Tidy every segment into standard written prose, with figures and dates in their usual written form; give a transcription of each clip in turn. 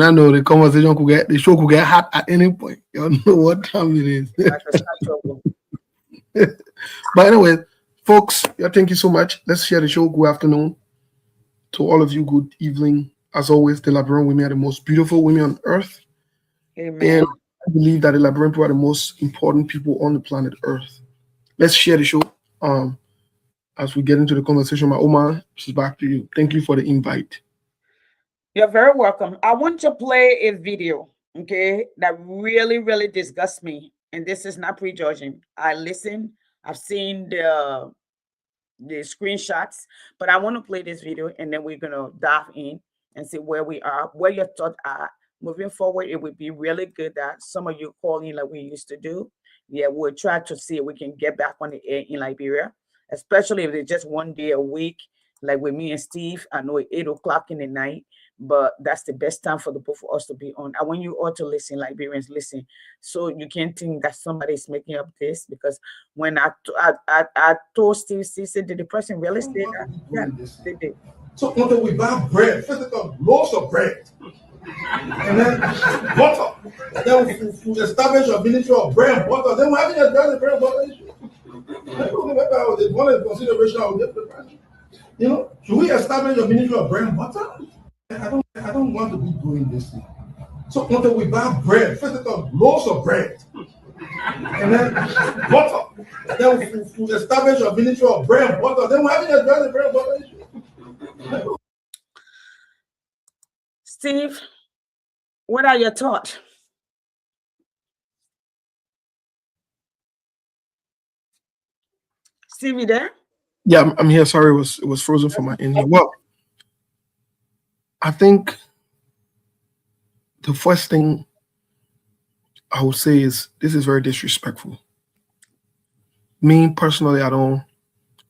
I know the show could get hot at any point. You don't know what time it is. But anyway, folks, yeah, thank you so much. Let's share the show. Good afternoon to all of you. Good evening. As always, the Liberian women are the most beautiful women on earth. Amen. And I believe that the Liberian people are the most important people on the planet Earth. Let's share the show. As we get into the conversation, my Omar, she's back to you. Thank you for the invite. You're very welcome. I want to play a video, okay, that really, really disgusts me. And this is not prejudging. I listen, I've seen the screenshots, but I want to play this video and then we're gonna dive in and see where we are, where your thoughts are. Moving forward, it would be really good that some of you call in like we used to do. Yeah, we'll try to see if we can get back on the air in Liberia, especially if it's just one day a week, like with me and Steve. I know it's 8 o'clock in the night, but that's the best time for the both of us to be on. I want you all to listen, Liberians, listen. So you can't think that somebody's making up this, because when I told Steve said, did the person really say that? Yeah, they did. So until we buy bread, physical loaves of bread, and then butter, then we establish a ministry of bread and butter, then we're having a bread and butter issue. It's one of the consideration I will give the person. Should we establish a ministry of bread and butter? I don't want to be doing this thing. So until we buy bread, physical loaves of bread, and then butter, then we establish a ministry of bread and butter, then we're having a bread and butter issue. Steve, what are your thoughts? Steve, you there? Yeah, I'm here. Sorry, it was frozen for my end here. Well, I think the first thing I would say is this is very disrespectful. Me personally, I don't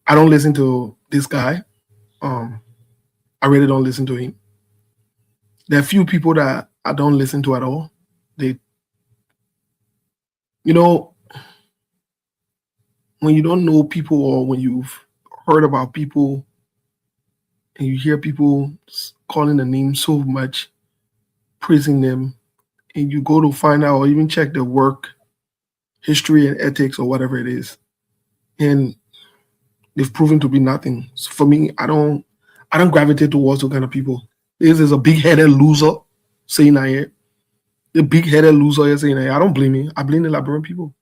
listen to this guy. I really don't listen to him. There are few people that I don't listen to at all. When you don't know people or when you've heard about people and you hear people calling the name so much, praising them, and you go to find out or even check their work history and ethics or whatever it is, and they've proven to be nothing. So for me, I don't gravitate towards those kind of people. This is a big-headed loser saying I am. The big-headed loser is saying I don't blame him. I blame the Liberian people.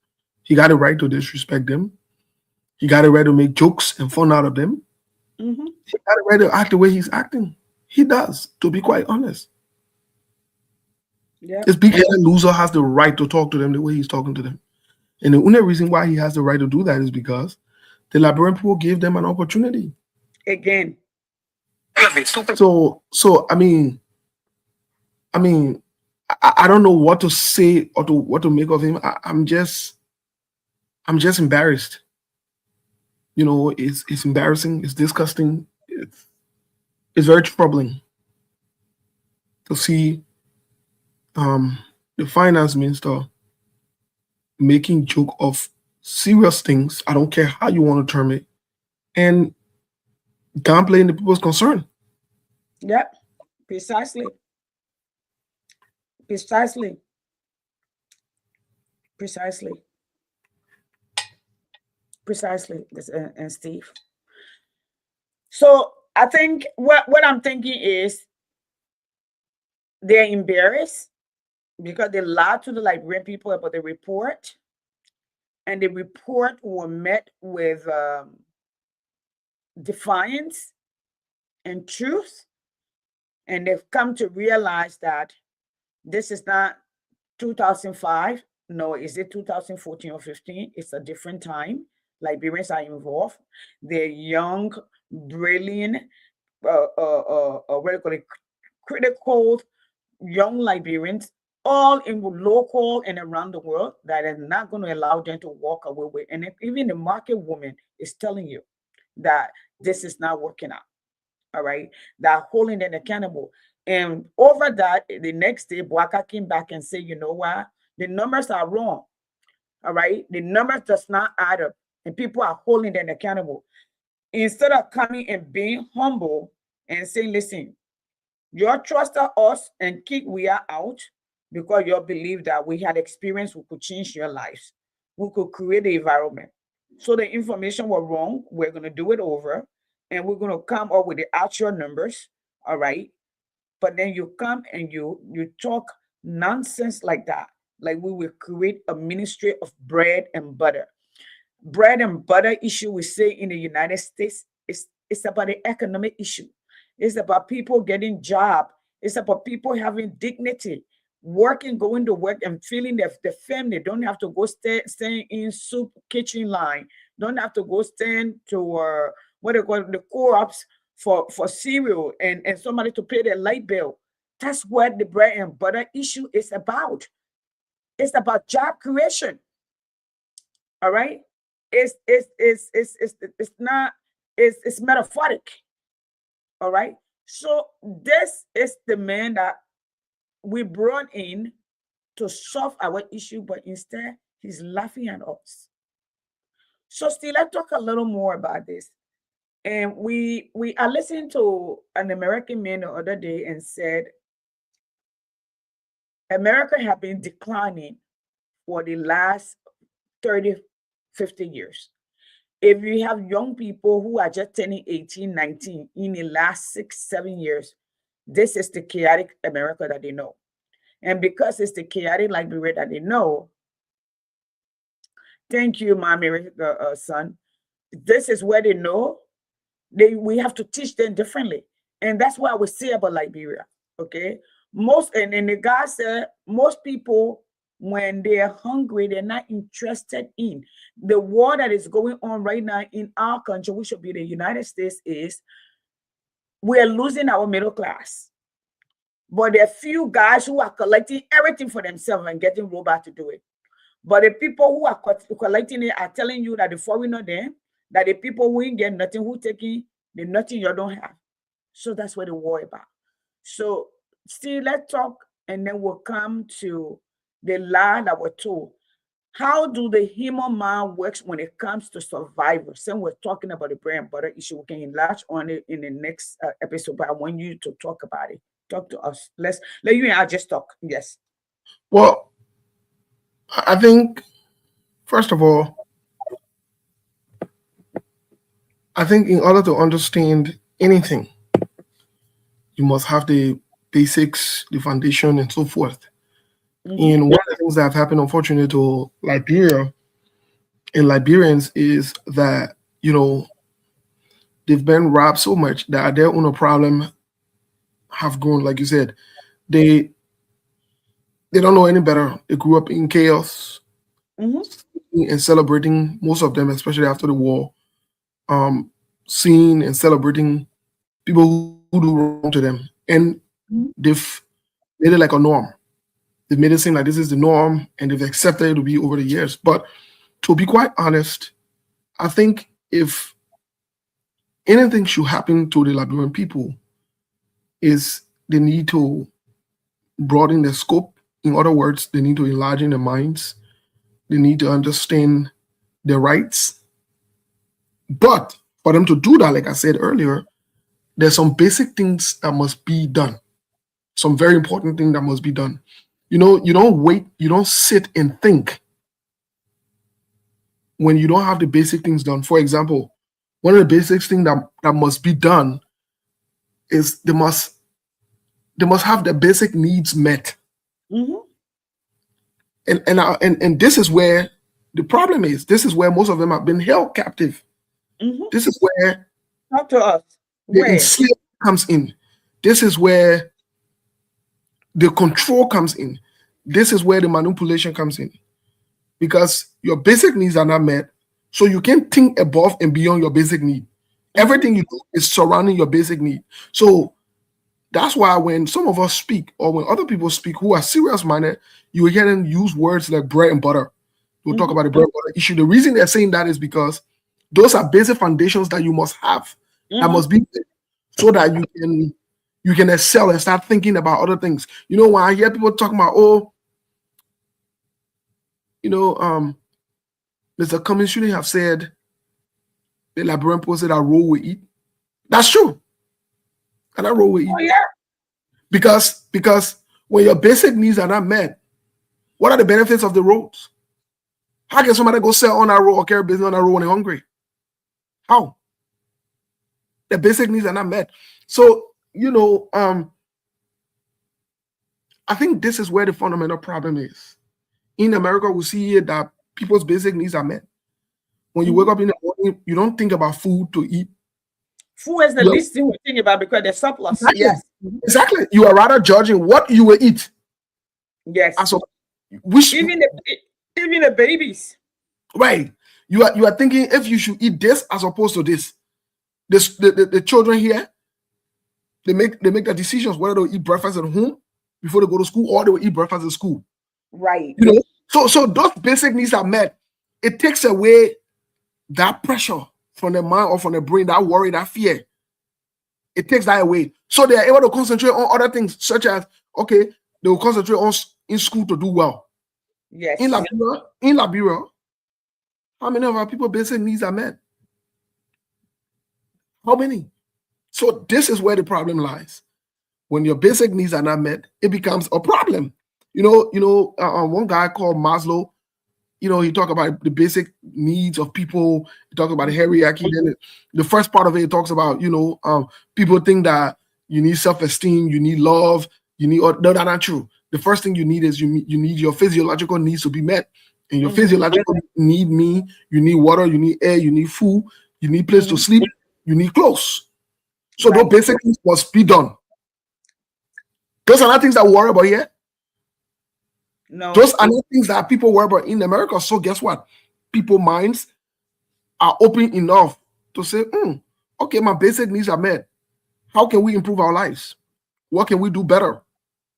He got a right to disrespect them. He got a right to make jokes and fun out of them. Mm-hmm. He got a right to act the way he's acting. He does, to be quite honest. Yeah. This big-headed loser has the right to talk to them the way he's talking to them. And the only reason why he has the right to do that is because the Liberian people gave them an opportunity. Again. So I mean, I don't know what to say or what to make of him. I'm just embarrassed. It's embarrassing. It's disgusting. It's very troubling to see the finance minister making joke of serious things. I don't care how you want to term it, and downplaying the people's concern. Yep, precisely. Precisely. And Steve. So I think what I'm thinking is they're embarrassed because they lied to the Liberian people about the report, and the report was met with defiance and truth, and they've come to realize that this is not 2005. No, is it 2014 or 15? It's a different time. Liberians are involved. They're young, brilliant, what do you call it, critical young Liberians, all in local and around the world, that is not going to allow them to walk away with. And even the market woman is telling you that this is not working out. All right, that holding them accountable. And over that, the next day, Bouaka came back and said, you know what? The numbers are wrong. All right, the numbers does not add up, and people are holding them accountable. Instead of coming and being humble and saying, listen, You trusted us and kick we are out because you believe that we had experience, we could change your lives. We could create the environment. So the information was wrong. We're going to do it over and we're going to come up with the actual numbers. All right. But then you come and you talk nonsense like that. Like we will create a ministry of bread and butter. Bread and butter issue we say in the United States is it's about the economic issue. It's about people getting job. It's about people having dignity, working, going to work and feeling that the family don't have to go stay in soup kitchen line, don't have to go stand to what they call the co-ops for cereal and somebody to pay their light bill. That's what the bread and butter issue is about. It's about job creation. All right. It's not it's metaphoric. All right. So this is the man that we brought in to solve our issue, but instead he's laughing at us. So still, let's talk a little more about this. And I listened to an American man the other day and said America have been declining for the last 30, 50 years. If you have young people who are just turning 18, 19 in the last 6, 7 years, this is the chaotic America that they know. And because it's the chaotic Liberia that they know, thank you, my American son. This is where they know. We have to teach them differently. And that's what I would say about Liberia. Okay. And the guy said most people, when they're hungry, they're not interested in the war that is going on right now in our country, which should be the United States, is we're losing our middle class. But there are few guys who are collecting everything for themselves and getting robots to do it. But the people who are collecting it are telling you that the foreigner there, that the people who ain't get nothing, who taking the nothing you don't have. So that's what the war about. So still, let's talk, and then we'll come to the lie that we're told. How do the human mind works when it comes to survival? Since we're talking about the bread and butter issue, we can enlarge on it in the next episode, but I want you to talk about it. Talk to us. Let you and I just talk. Yes. Well, I think, first of all, I think in order to understand anything, you must have the basics, the foundation, and so forth. Mm-hmm. And one of the things that have happened, unfortunately, to Liberia and Liberians is that, they've been robbed so much that their own problem have grown. Like you said, they don't know any better. They grew up in chaos, Mm-hmm. and celebrating, most of them, especially after the war, seeing and celebrating people who do wrong to them. And they've made it like a norm. They've made it seem like this is the norm, and they've accepted it to be over the years. But to be quite honest, I think if anything should happen to the Liberian people, is they need to broaden their scope. In other words, they need to enlarge their minds. They need to understand their rights. But for them to do that, like I said earlier, there's some basic things that must be done. Some very important things that must be done. You don't wait, you don't sit and think when you don't have the basic things done. For example, one of the basic things that must be done is they must have their basic needs met. Mm-hmm. And this is where the problem is. This is where most of them have been held captive. Mm-hmm. This is where Talk to us. the Where? enslavement comes in. This is where the control comes in. This is where the manipulation comes in. Because your basic needs are not met, so you can't think above and beyond your basic need. Everything you do is surrounding your basic need. So that's why when some of us speak, or when other people speak who are serious-minded, you will hear them use words like bread and butter. We'll talk about the bread and butter issue. The reason they're saying that is because those are basic foundations that you must have, that must be there, so that you can excel and start thinking about other things. When I hear people talking about, Mr. Cummings shouldn't have said the Liberian people said that roll will eat. That's true. And that roll will eat. Oh, yeah. Because when your basic needs are not met, what are the benefits of the roads? How can somebody go sell on that road or carry business on that road when they're hungry? How? The basic needs are not met. So, I think this is where the fundamental problem is. In America, we see here that people's basic needs are met. When you wake up in the morning, you don't think about food to eat. Food is the least thing we think about because they're surplus. Exactly. Yes. Exactly. You are rather judging what you will eat. Yes. Even the babies. Right. You are thinking if you should eat this as opposed to this. The children here, they make the decisions whether they'll eat breakfast at home before they go to school or they will eat breakfast at school. Right. So those basic needs are met. It takes away that pressure from the mind or from the brain, that worry, that fear. It takes that away. So they are able to concentrate on other things, such as, okay, they will concentrate on in school to do well. Yes. In Liberia, how many of our people's basic needs are met? How many? So this is where the problem lies. When your basic needs are not met, it becomes a problem. One guy called Maslow, he talked about the basic needs of people. He talked about the hierarchy. Then the first part of it talks about, people think that you need self-esteem, you need love, no, that's not true. The first thing you need is you need your physiological needs to be met. And your physiological need you need water, you need air, you need food, you need place to sleep, you need clothes. So those basic things must be done. Those are not things that we worry about here. No. Those are not things that people worry about in America. So guess what? People's minds are open enough to say, okay, my basic needs are met. How can we improve our lives? What can we do better?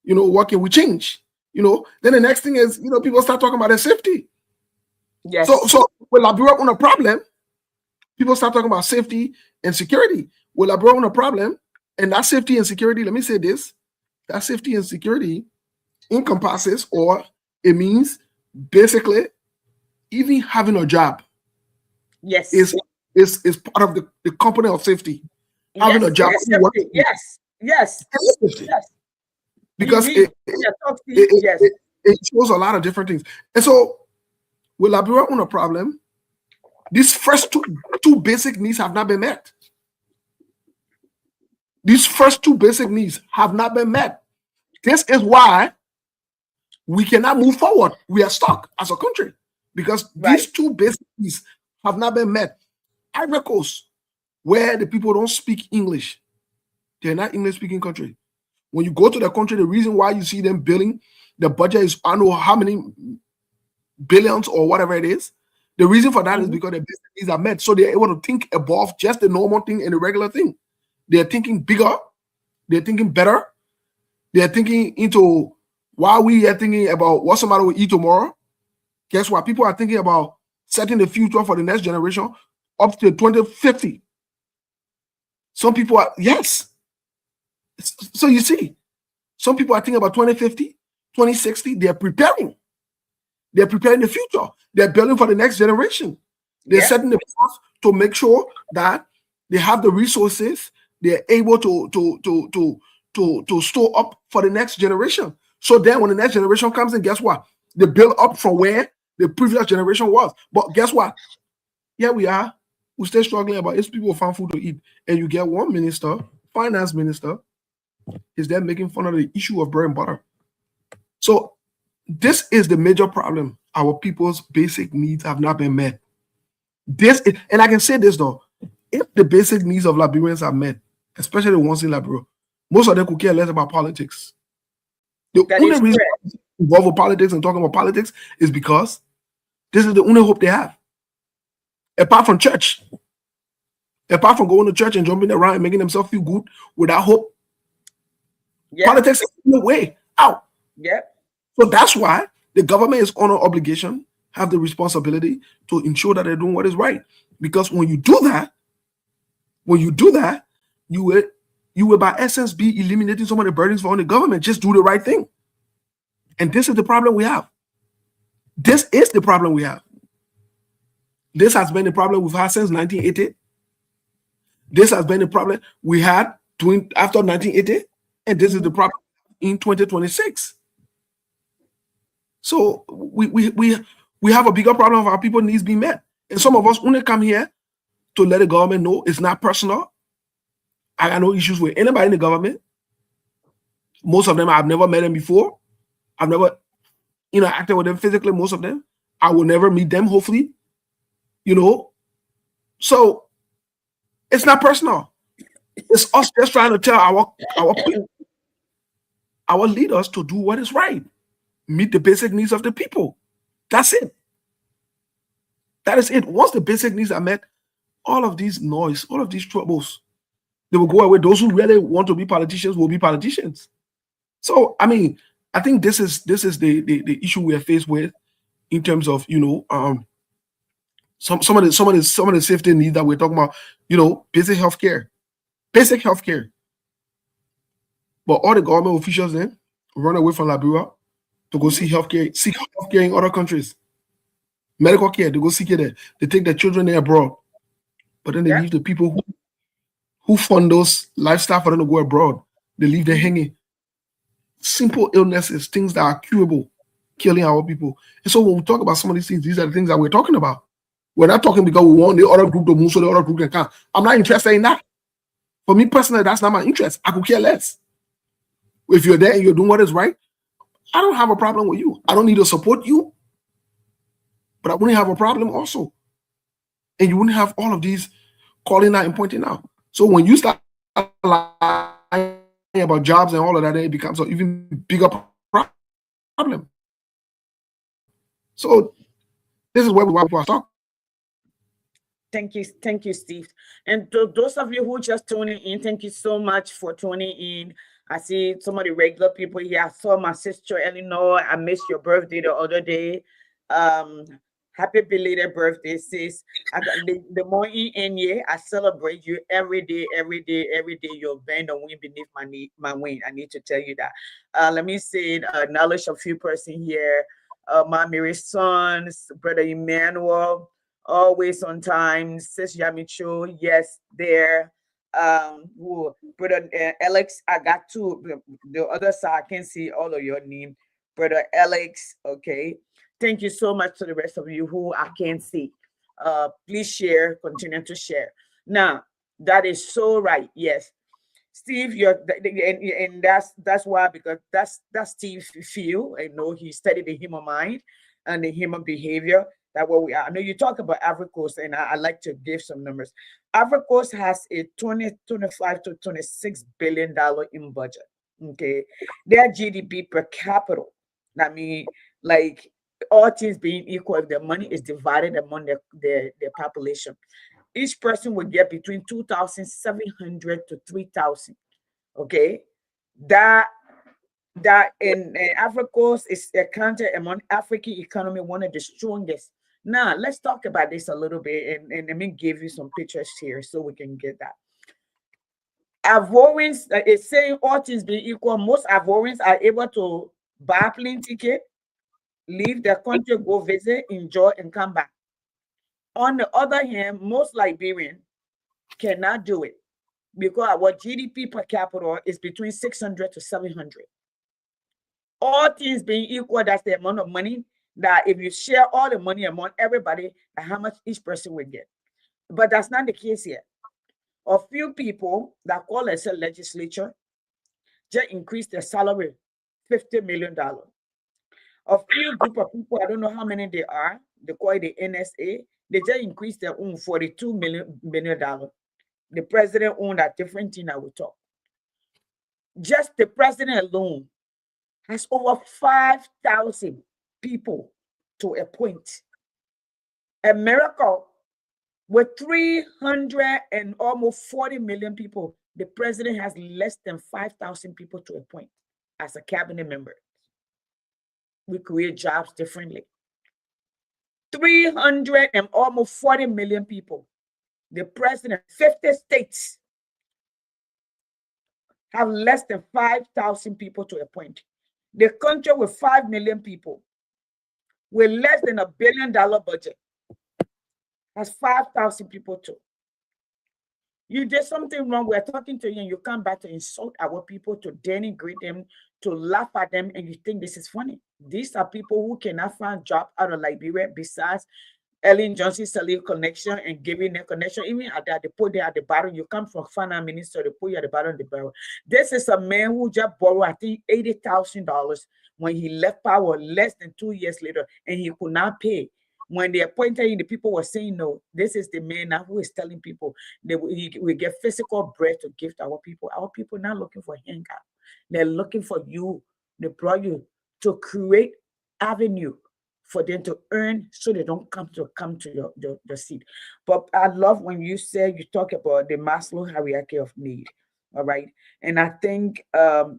What can we change? Then the next thing is, people start talking about their safety. Yes. So with Liberia on a problem, people start talking about safety and security. With Liberia on a problem, and that safety and security, let me say this, that safety and security encompasses, or it means basically even having a job. Yes. Is part of the component of safety. Having a job. Yes. Because it shows a lot of different things. And so with Liberia on a problem, these first two basic needs have not been met. These first two basic needs have not been met. This is why we cannot move forward. We are stuck as a country because these two basic needs have not been met. Ivory Coast, where the people don't speak English, they're not English-speaking country. When you go to the country, the reason why you see them billing, the budget is, I don't know how many billions or whatever it is. The reason for that is because the basic needs are met. So they're able to think above just the normal thing and the regular thing. They're thinking bigger. They're thinking better. They're thinking into while we are thinking about what somebody will eat tomorrow. Guess what? People are thinking about setting the future for the next generation up to 2050. Some people are, yes. So you see, some people are thinking about 2050, 2060. They're preparing. They're preparing the future. They're building for the next generation. They're setting the path to make sure that they have the resources. They're able to store up for the next generation. So then when the next generation comes in, guess what? They build up from where the previous generation was. But guess what? Here we are. We're still struggling about if people find food to eat. And you get one minister, finance minister, is there making fun of the issue of bread and butter. So this is the major problem. Our people's basic needs have not been met. And I can say this though, if the basic needs of Liberians are met, especially the ones in Liberia, most of them could care less about politics. The only reason involved with politics and talking about politics is because this is the only hope they have. Apart from church, apart from going to church and jumping around and making themselves feel good without hope, politics is the way out. So that's why the government is on an obligation, have the responsibility to ensure that they're doing what is right. Because when you do that, you will by essence be eliminating some of the burdens on the government. Just do the right thing. And this is the problem we have. This is the problem we have. This has been the problem we've had since 1980. This has been the problem we had after 1980. And this is the problem in 2026. So we have a bigger problem of our people needs being met. And some of us only come here to let the government know it's not personal. I got no issues with anybody in the government. Most of them, I've never met them before. I've never interacted with them physically, most of them. I will never meet them, hopefully. So it's not personal. It's us just trying to tell our leaders to do what is right. Meet the basic needs of the people. That's it. That is it. Once the basic needs are met, all of these noise, all of these troubles, they will go away. Those who really want to be politicians will be politicians. So, I mean, I think this is the issue we are faced with in terms of some of the safety needs that we're talking about. Basic healthcare. But all the government officials then run away from Liberia to go seek healthcare in other countries. Medical care, they go seek it there. They take their children there abroad. But then they leave the people who fund those lifestyle for them to go abroad. They leave them hanging. Simple illnesses, things that are curable, killing our people. And so when we talk about some of these things, these are the things that we're talking about. We're not talking because we want the other group to move so the other group can come. I'm not interested in that. For me personally, that's not my interest. I could care less. If you're there and you're doing what is right, I don't have a problem with you. I don't need to support you, but I wouldn't have a problem also. And you wouldn't have all of these calling out and pointing out. So when you start lying about jobs and all of that, it becomes an even bigger problem. So this is where we want to talk. Thank you, Steve. And to those of you who just tuning in, thank you so much for tuning in. I see some of the regular people here. I saw my sister Eleanor. I missed your birthday the other day. Happy belated birthday, sis. I got the more in here. I celebrate you every day. You're bend the wind beneath my wing. I need to tell you that. Let me say, acknowledge a few person here. My Mary sons, brother Emmanuel, always on time. Sis Yamicho, yes, there. Brother Alex, I got two. The other side, I can see all of your name. Brother Alex, okay. Thank you so much to the rest of you who I can't see. Please share, continue to share. Now, that is so right. Yes. Steve, and that's why, because that's Steve feel. I know he studied the human mind and the human behavior. That what we are. I know you talk about Ivory Coast, and I like to give some numbers. Ivory Coast has a $25 to $26 billion in budget. Okay, their GDP per capita. I mean, like all things being equal, if their money is divided among their population, each person will get between 2,700 to 3,000. Okay, that in Ivory Coast is a country among African economy, one of the strongest. Now let's talk about this a little bit, and let me give you some pictures here so we can get that. Ivorians is saying all things being equal, most Ivorians are able to buy a plane ticket, leave their country, go visit, enjoy, and come back. On the other hand, most Liberians cannot do it because our GDP per capita is between 600 to 700. All things being equal, that's the amount of money that if you share all the money among everybody, how much each person will get. But that's not the case here. A few people that call themselves legislature just increase their salary $50 million. A few group of people, I don't know how many they are, they call it the NSA, they just increased their own $42 million. The president owned a different thing I will talk. Just the president alone has over 5,000 people to appoint. America, with 300 and almost 40 million people, the president has less than 5,000 people to appoint as a cabinet member. We create jobs differently. 300 and almost 40 million people. The president, 50 states have less than 5,000 people to appoint. The country with 5 million people, with less than $1 billion budget, has 5,000 people too. You did something wrong. We're talking to you, and you come back to insult our people, to denigrate them, to laugh at them, and you think this is funny. These are people who cannot find job out of Liberia besides Ellen Johnson selling connection and giving them connection. Even at that, they put there at the bottom. You come from finance minister, they put you at the bottom of the barrel. This is a man who just borrowed, I think, $80,000 when he left power less than 2 years later, and he could not pay. When they appointed him, the people were saying no. This is the man now who is telling people that we get physical bread to give to our people. Our people not looking for hangout. They're looking for you. They brought you to create avenue for them to earn, so they don't come to your seat. But I love when you talk about the Maslow hierarchy of need. All right. And I think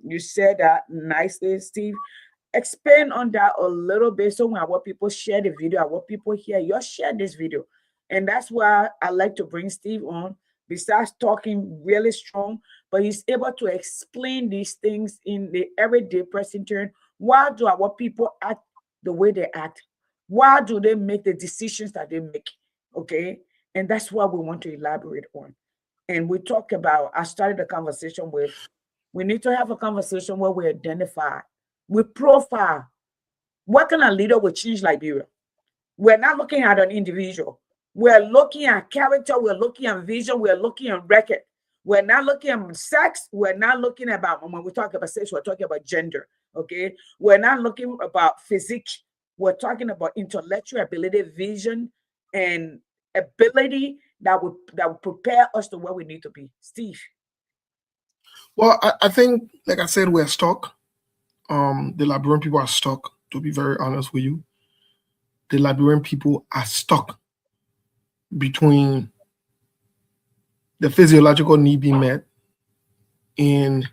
you said that nicely, Steve. Expand on that a little bit, so when our people share the video, our people hear you share this video. And that's why I like to bring Steve on. Besides talking really strong, but he's able to explain these things in the everyday person turn. Why do our people act the way they act? Why do they make the decisions that they make? Okay. And that's what we want to elaborate on. And we talk about, I started the conversation with, we need to have a conversation where we identify, we profile what kind of leader will change Liberia. We're not looking at an individual. We're looking at character. We're looking at vision. We're looking at record. We're not looking at sex. We're not looking about, when we talk about sex, we're talking about gender. Okay. We're not looking about physique. We're talking about intellectual ability, vision, and ability that will prepare us to where we need to be. Steve. Well, I think, like I said, we're stuck. The Liberian people are stuck, to be very honest with you. The Liberian people are stuck between the physiological need being met and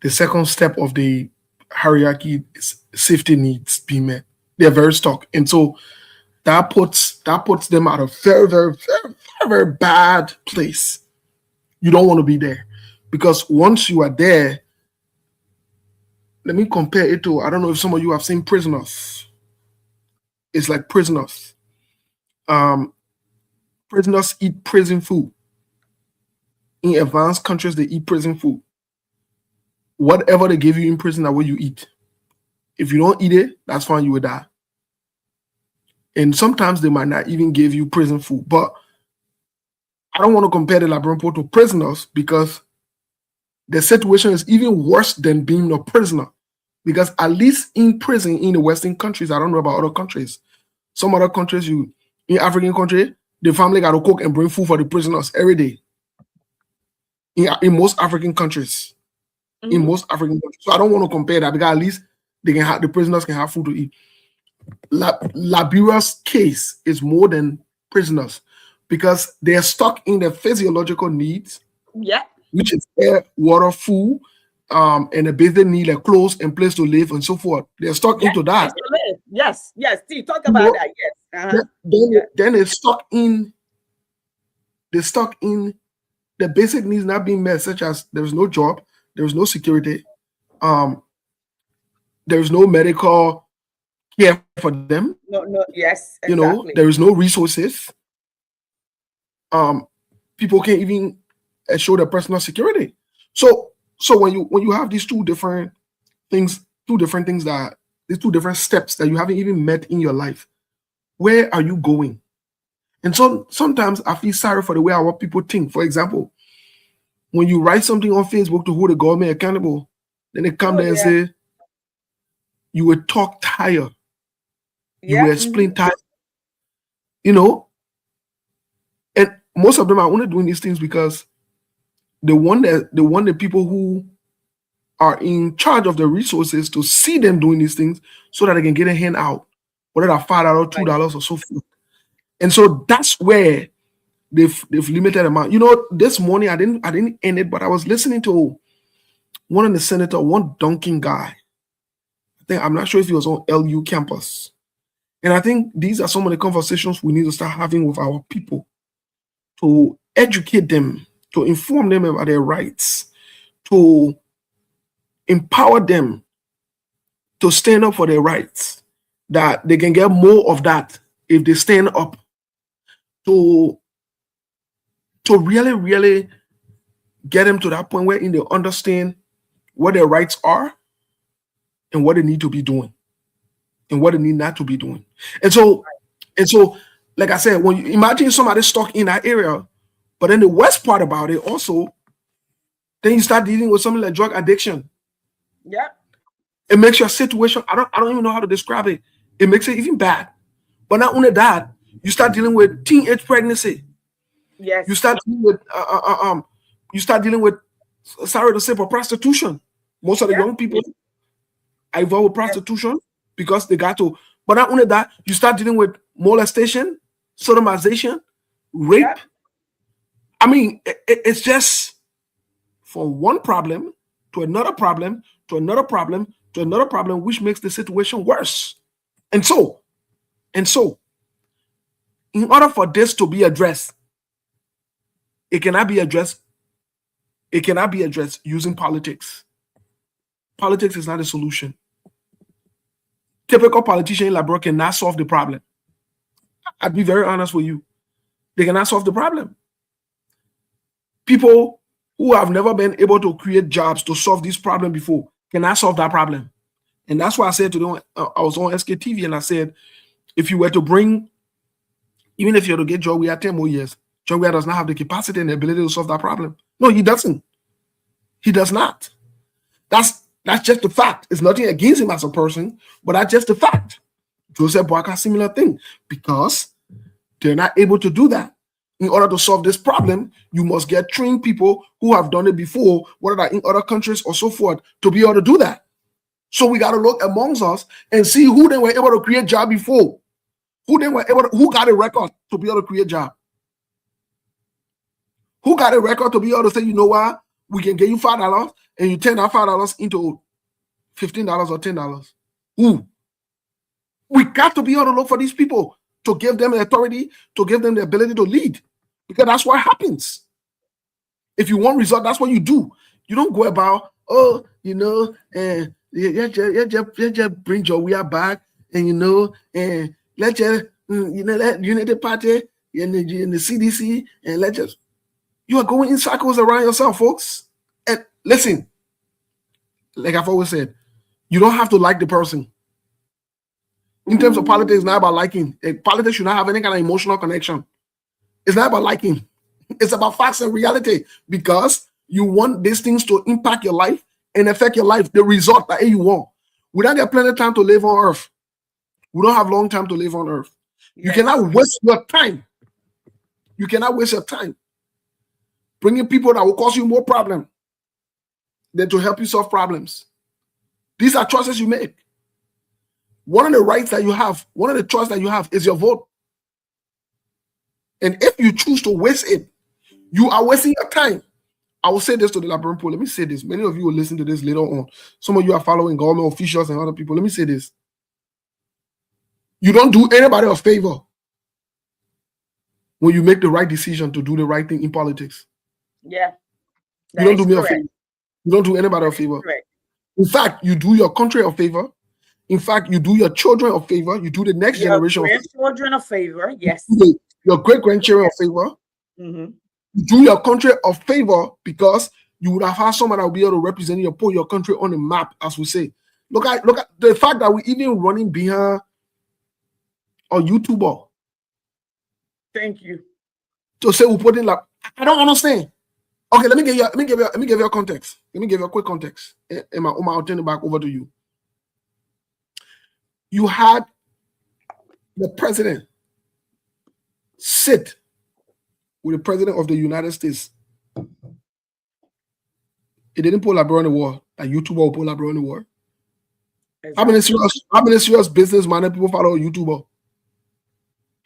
the second step of the hierarchy is safety needs being met. They're very stuck. And so that puts them at a very, very, very, very, very bad place. You don't want to be there. Because once you are there, let me compare it to, I don't know if some of you have seen Prisoners. It's like Prisoners. Prisoners eat prison food. In advanced countries, they eat prison food. Whatever they give you in prison, that's what you eat. If you don't eat it, that's fine, you will die. And sometimes they might not even give you prison food. But I don't want to compare the Liberian people to prisoners, because the situation is even worse than being a prisoner. Because at least in prison in the Western countries, I don't know about other countries. Some other countries, in African country, the family got to cook and bring food for the prisoners every day. In most African countries. In most African countries. So I don't want to compare that, because at least the prisoners can have food to eat. Liberia's case is more than prisoners, because they're stuck in their physiological needs. Yeah. Which is air, water, food, and a basic need like clothes and place to live and so forth. They're stuck into that. Yes. Steve, talk about that. Yes. Then they're stuck in the basic needs not being met, such as there's no job, there's no security, there's no medical care for them. No, yes, exactly. There is no resources. People can't even ensure their personal security. So when you have these two different steps that you haven't even met in your life, where are you going? And so sometimes I feel sorry for the way our people think. For example, when you write something on Facebook to hold the government accountable, then they come there and say, you will talk tired. You will explain tired. And most of them are only doing these things because they want the people who are in charge of the resources to see them doing these things so that they can get a hand out, whether that's $5, $2 or so forth. And so that's where they've limited amount. This morning I didn't end it, but I was listening to one of the senator, one Duncan guy. I'm not sure if he was on LU campus. And I think these are some of the conversations we need to start having with our people, to educate them, to inform them about their rights, to empower them to stand up for their rights, that they can get more of that if they stand up, to to really, really get them to that point where they understand what their rights are and what they need to be doing and what they need not to be doing. And so, like I said, when you imagine somebody stuck in that area, but then the worst part about it also, then you start dealing with something like drug addiction. Yeah. It makes your situation, I don't even know how to describe it. It makes it even bad. But not only that, you start dealing with teenage pregnancy. Yes. You start dealing with sorry to say, but prostitution. Most of the young people are involved with prostitution because they got to. But not only that, you start dealing with molestation, sodomization, rape. Yeah. I mean, it's just from one problem to another problem to another problem to another problem, which makes the situation worse. And so, in order for this to be addressed, it cannot be addressed using politics. Politics is not a solution. Typical politician in Labrador cannot solve the problem. I'd be very honest with you. They cannot solve the problem. People who have never been able to create jobs to solve this problem before cannot solve that problem. And that's why I said to them, I was on SKTV and I said, if you were to bring, even if you were to get John Weah 10 more years, John Weah does not have the capacity and the ability to solve that problem. No, he doesn't. He does not. That's just the fact. It's nothing against him as a person, but that's just the fact. Joseph Boakai, similar thing, because they're not able to do that. In order to solve this problem, you must get trained people who have done it before, whether in other countries or so forth, to be able to do that. So we got to look amongst us and see who they were able to create job before, who got a record to be able to create job, who got a record to be able to say, you know what, we can get you $5 and you turn that $5 into $15 or $10. Who? We got to be able to look for these people to give them the authority, to give them the ability to lead, because that's what happens. If you want result, that's what you do. You don't go about, and you just bring your Weah back, and and let let Unity Party and the CDC, and you are going in circles around yourself, folks. And listen, like I've always said, you don't have to like the person. In terms of politics, it's not about liking. Politics should not have any kind of emotional connection. It's not about liking. It's about facts and reality, because you want these things to impact your life and affect your life, the result that you want. We don't get plenty of time to live on earth. We don't have long time to live on earth. Yes. You cannot waste your time. You cannot waste your time bringing people that will cause you more problem than to help you solve problems. These are choices you make. One of the rights that you have, one of the choices that you have is your vote. And if you choose to waste it, you are wasting your time. I will say this to the Labrador people. Let me say this. Many of you will listen to this later on. Some of you are following government officials and other people. Let me say this. You don't do anybody a favor when you make the right decision to do the right thing in politics. Yeah. You don't do me a favor. You don't do anybody a favor. Correct. In fact, you do your country a favor. In fact, you do your children a favor. You do the next generation a favor. Grandchildren a favor, yes. Your great-grandchildren a favor. Mm-hmm. You do your country a favor because you would have had someone that will be able to represent you, put your country on the map, as we say. Look at the fact that we're even running behind a YouTuber. Thank you. To say we put in like, I don't understand. Okay, let me give you a context. Let me give you a quick context. Emma, I'll turn it back over to you. You had the president sit with the president of the United States. It didn't put Labrador in the war. A YouTuber will put Labrador in the war. Exactly. How many serious business-minded people follow a YouTuber?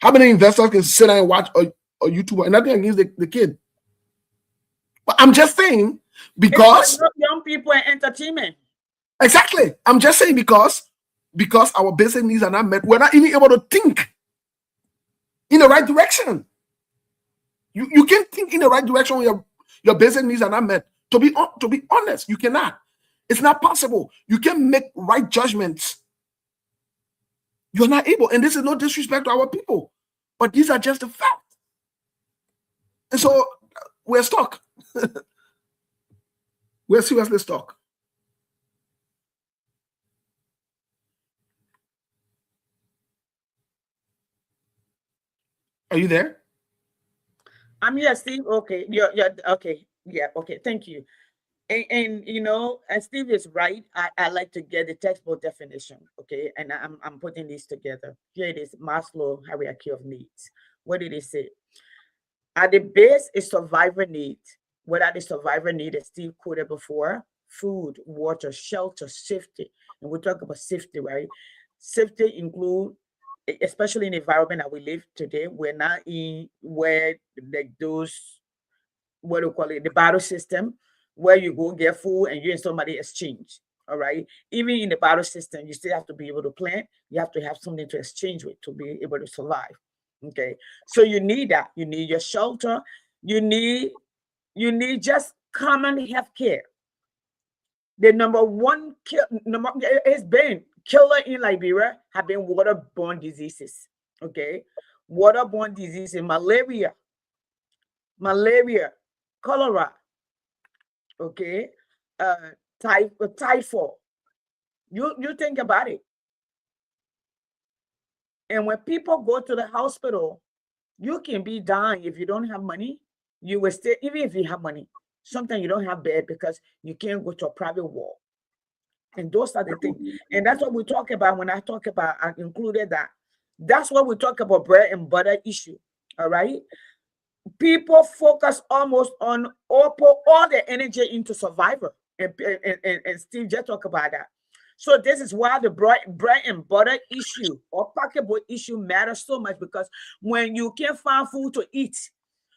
How many investors can sit and watch a YouTuber? And nothing against the kid. But I'm just saying, because young people and entertainment. Exactly. I'm just saying because our basic needs are not met, we're not even able to think in the right direction. You can't think in the right direction when your basic needs are not met. To be honest, you cannot. It's not possible. You can't make right judgments. You're not able. And this is no disrespect to our people, but these are just the facts. And so we're stuck. We're seriously stuck. Are you there? I'm here, Steve. Okay, you're okay. Yeah, okay. Thank you. And you know, and Steve is right. I like to get the textbook definition. Okay, and I'm putting these together. Here it is: Maslow hierarchy of needs. What did he say? At the base is survivor need. What are the survivor need, as Steve quoted before? Food, water, shelter, safety. And we talk about safety, right? Safety include, especially in the environment that we live today, we're not in where like those, what do you call it, the battle system, where you go get food and you and somebody exchange. All right. Even in the battle system, you still have to be able to plant. You have to have something to exchange with to be able to survive. Okay. So you need that. You need your shelter. You need just common health care. The number one it's been killer in Liberia have been waterborne diseases. Okay. Waterborne diseases, malaria, cholera, okay, typhoid. You think about it. And when people go to the hospital, you can be dying if you don't have money. You will still, even if you have money, sometimes you don't have bed because you can't go to a private ward. And those are the things. And that's what we talk about when I talk about, I included that. That's what we talk about, bread and butter issue. All right. People focus almost on or put all their energy into survivor. And Steve just talked about that. So this is why the bread and butter issue or pocketbook issue matters so much, because when you can't find food to eat,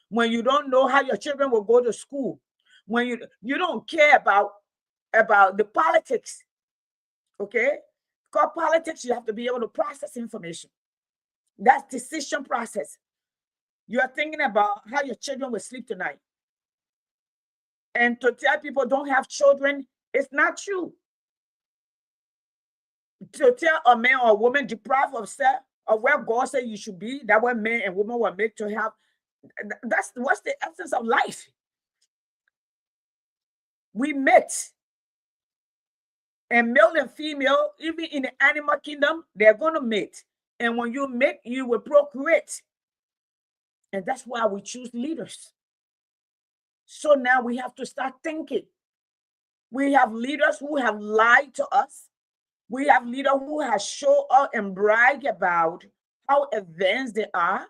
when you don't know how your children will go to school, when you don't care about the politics, okay? Because politics, you have to be able to process information. That's decision process. You are thinking about how your children will sleep tonight. And to tell people don't have children, it's not true. To tell a man or a woman deprived of self, of where God said you should be, that what men and women were made to have, that's what's the essence of life. We mate. And male and female, even in the animal kingdom, they're going to mate. And when you mate, you will procreate. And that's why we choose leaders. So now we have to start thinking. We have leaders who have lied to us. We have leaders who have shown up and brag about how advanced they are,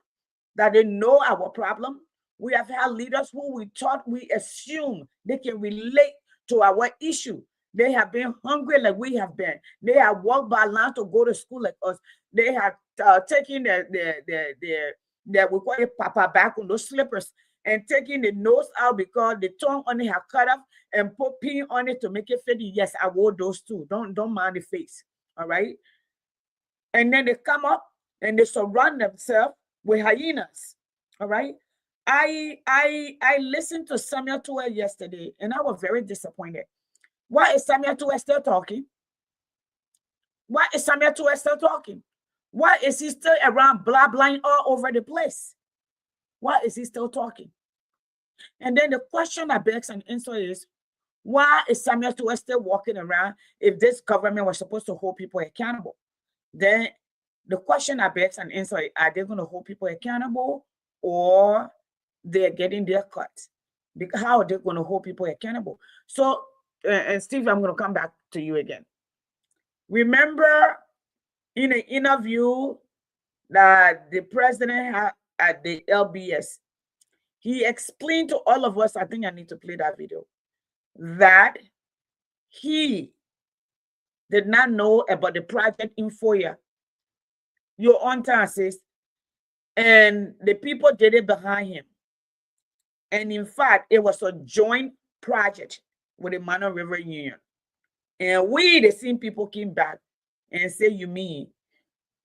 that they know our problem. We have had leaders who we assume they can relate to our issue. They have been hungry like we have been. They have walked by land to go to school like us. They have taken their we call it papa back on those slippers and taking the nose out because the tongue on it have cut off and put pin on it to make it fit. Yes, I wore those too. Don't mind the face. All right. And then they come up and they surround themselves with hyenas. All right. I listened to Samuel Tuer yesterday and I was very disappointed. Why is Samuel Tuer still talking? Why is Samuel Tuer still talking? Why is he still around blabbering all over the place? Why is he still talking? And then the question that begs an answer is, why is Samuel Tuer still walking around if this government was supposed to hold people accountable? Then the question that begs an answer is, are they going to hold people accountable or they're getting their cut? Because how are they going to hold people accountable? So, and Steve, I'm going to come back to you again. Remember in an interview that the president had at the LBS, he explained to all of us, I think I need to play that video, that he did not know about the project in Foya, your own taxes, and the people did it behind him. And in fact, it was a joint project with the Mano River Union. And we, the same people, came back and said, you mean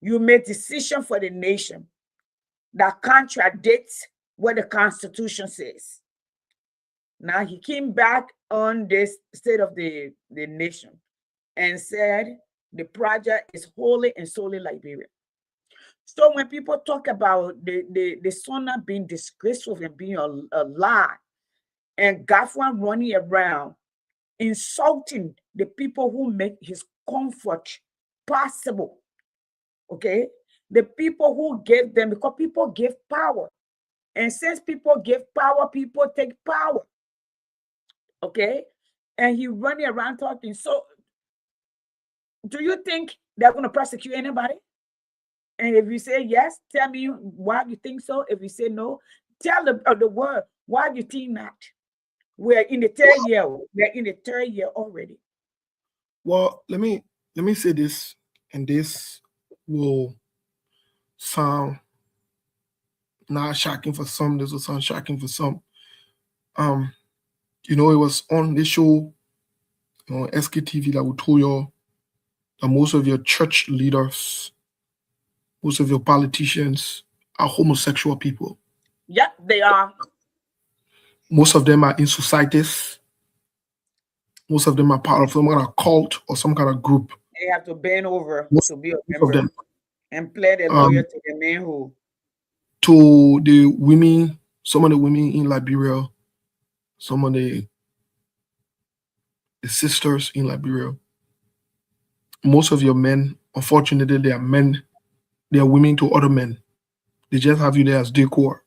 you made decision for the nation that contradicts what the Constitution says? Now he came back on this State of the Nation and said the project is wholly and solely Liberian. So when people talk about the SONA being disgraceful and being a lie, and Gaffwan running around insulting the people who make his comfort possible. Okay, the people who gave them, because people give power, and since people give power, people take power. Okay, and he running around talking. So, do you think they're going to prosecute anybody? And if you say yes, tell me why you think so. If you say no, tell the world why you think not. We're in the third year. We're in the third year already. Well, let me say this, and this will sound not shocking for some. This will sound shocking for some. It was on this show, on SKTV, that we told you that most of your church leaders, most of your politicians are homosexual people. Yep, they are. Most of them are in societies. Most of them are part of some kind of cult or some kind of group. They have to bend over Most to be a of member them. and play the lawyer to the man who. To the women, some of the women in Liberia, some of the sisters in Liberia, most of your men, unfortunately, they are men. They are women to other men. They just have you there as decor.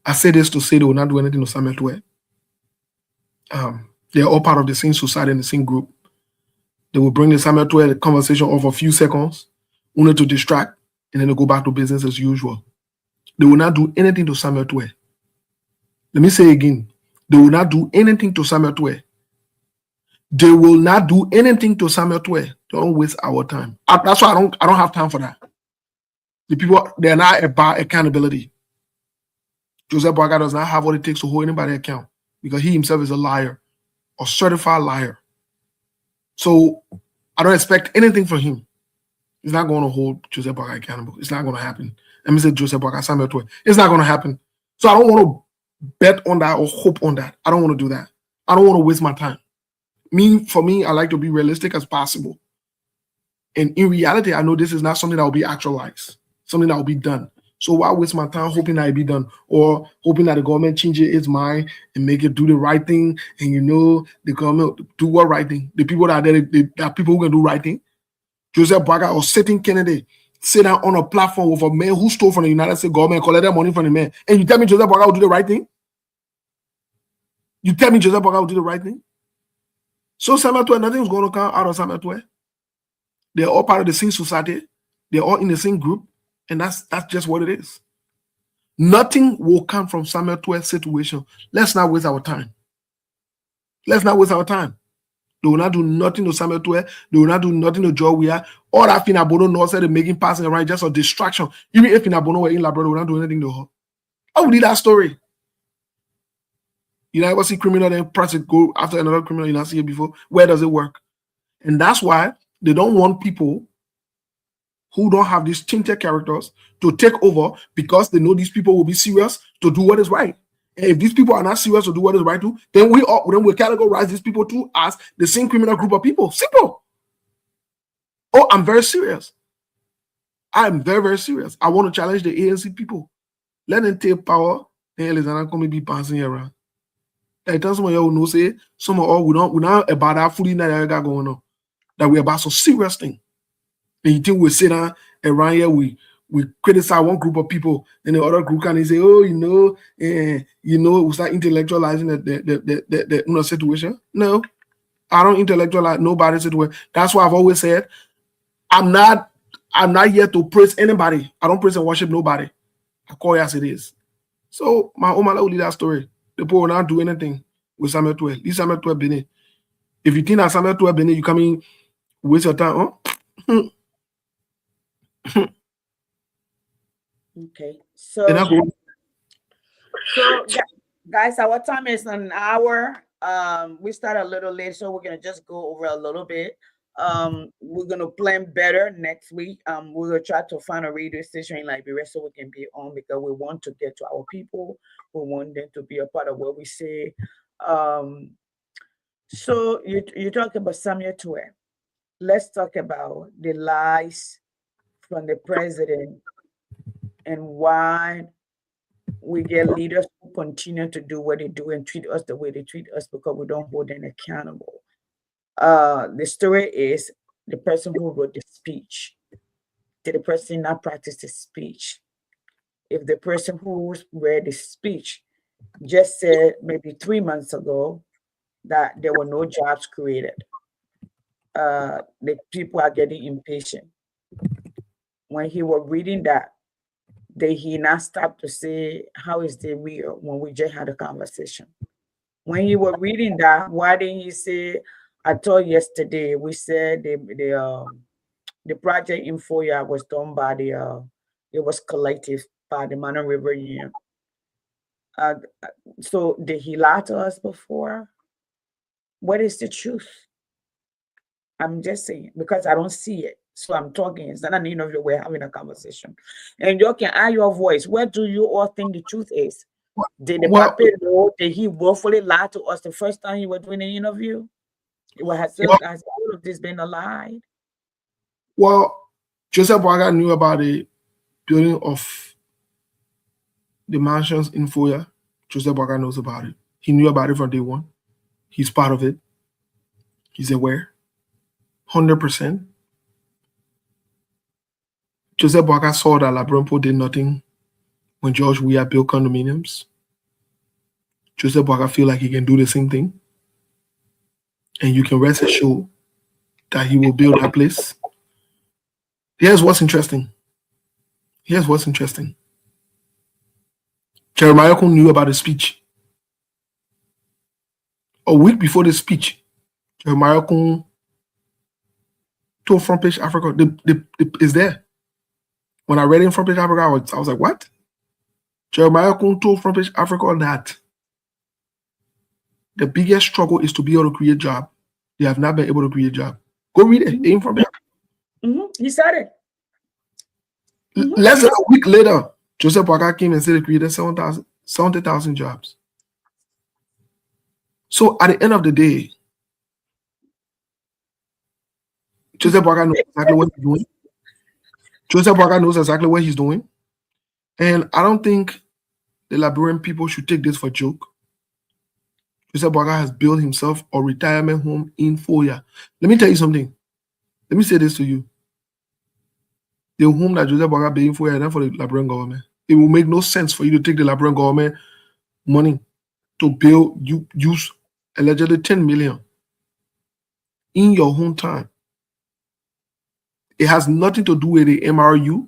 I say this to say they will not do anything to Samuel Tuer. They are all part of the same society and the same group. They will bring the Samuel Tuer conversation over a few seconds, only to distract, and then they go back to business as usual. They will not do anything to Samuel Tuer. Let me say again, they will not do anything to Samuel Tuer. They will not do anything to Samuel Tuer. Don't waste our time. That's why I don't have time for that. The people, they're not about accountability. Joseph Boakai does not have what it takes to hold anybody account because he himself is a liar, a certified liar. So I don't expect anything from him. He's not going to hold Joseph Boakai accountable. It's not going to happen. Let me say Joseph Boakai, Samuel Tuer. It's not going to happen. So I don't want to bet on that or hope on that. I don't want to do that. I don't want to waste my time. For me, I like to be realistic as possible. And in reality, I know this is not something that will be actualized, something that will be done. So why waste my time hoping that it be done or hoping that the government changes its mind and make it do the right thing? And the government do what right thing. The people that are there, there are people who can do right thing. Joseph Boakai or sitting Kennedy sit down on a platform with a man who stole from the United States government, collected money from the man. And you tell me Joseph Boakai will do the right thing? You tell me Joseph Boakai will do the right thing? So Samuel Tuer, nothing is going to come out of Samuel Tuer. They're all part of the same society. They're all in the same group. And that's just what it is. Nothing will come from Samuel Tuer's situation. Let's not waste our time. Let's not waste our time. They will not do nothing to Samuel Tuer. They will not do nothing to Joe Weah. All that Phyna Bono knows said they're making passing around just a distraction. Even if Phyna Bono were in Labrador, they will not do anything to her. I would read that story. You never see criminal then prosecute go after another criminal. You not see it before. Where does it work? And that's why they don't want people who don't have these tainted characters to take over because they know these people will be serious to do what is right. And if these people are not serious to do what is right too, then we categorize these people too as the same criminal group of people. Simple. Oh, I'm very serious. I'm very, very serious. I want to challenge the ANC people. Let them take power. And Alexander come be passing around. I tell someone you know say some of all we're not about that fully that got going on. That we're about some serious thing. And you think we sit down around here, we criticize one group of people, and the other group can say, oh, we start intellectualizing the situation. No, I don't intellectualize nobody's situation. That's why I've always said, I'm not here to praise anybody. I don't praise and worship nobody. I call it as it is. So my Omala will lead that story. The people will not do anything with Samuel Tuer. Leave Samuel Tuer Benin. If you think that Samuel Tuer Benin, you come in, waste your time, huh? Okay, so guys, our time is an hour. We start a little late, so we're gonna just go over a little bit. We're gonna plan better next week. We will try to find a radio station in Liberia so we can be on because we want to get to our people. We want them to be a part of what we say. So you talk about Samuel Tuer. Let's talk about the lies from the president and why we get leaders who continue to do what they do and treat us the way they treat us because we don't hold them accountable. The story is the person who wrote the speech. Did the person not practice the speech? If the person who read the speech just said maybe 3 months ago that there were no jobs created, the people are getting impatient. When he was reading that, did he not stop to say, how is it real when we just had a conversation? When he was reading that, why didn't he say, I told yesterday, we said the project in Foya was done by it was collective by the Mano River Union. So did he lie to us before? What is the truth? I'm just saying, because I don't see it. So I'm talking. It's not an interview. We're having a conversation. And you can add your voice. What do you all think the truth is? Did the Well- Pape know that he willfully lied to us the first time he was doing the interview? Has all of this been a lie? Well, Joseph Boaga knew about the building of the mansions in Foya. Joseph Boaga knows about it. He knew about it from day one. He's part of it. He's aware. 100%. Joseph Boaga saw that LaBrumpo did nothing when George Weah built condominiums. Joseph Boaga feel like he can do the same thing. And you can rest assured that he will build that place. Here's what's interesting. Jeremiah Kun knew about the speech. A week before the speech, Jeremiah Kun told Front Page Africa, is there. When I read in Front Page Africa, I was like, what? Jeremiah Kun told Front Page Africa that the biggest struggle is to be able to create job. They have not been able to create a job. Go read it. In Front Page. He said it. Less than a week later, Joseph Boaga came and said they created 70,000 jobs. So at the end of the day, Joseph Boaga knows exactly what he's doing. Joseph Boaga knows exactly what he's doing. And I don't think the Liberian people should take this for a joke. Joseph Boaga has built himself a retirement home in Foya. Let me tell you something. Let me say this to you. The home that Joseph Boaga built in Foya is not for the Liberian government. It will make no sense for you to take the Liberian government money to build, you use allegedly 10 million in your hometown. It has nothing to do with the MRU.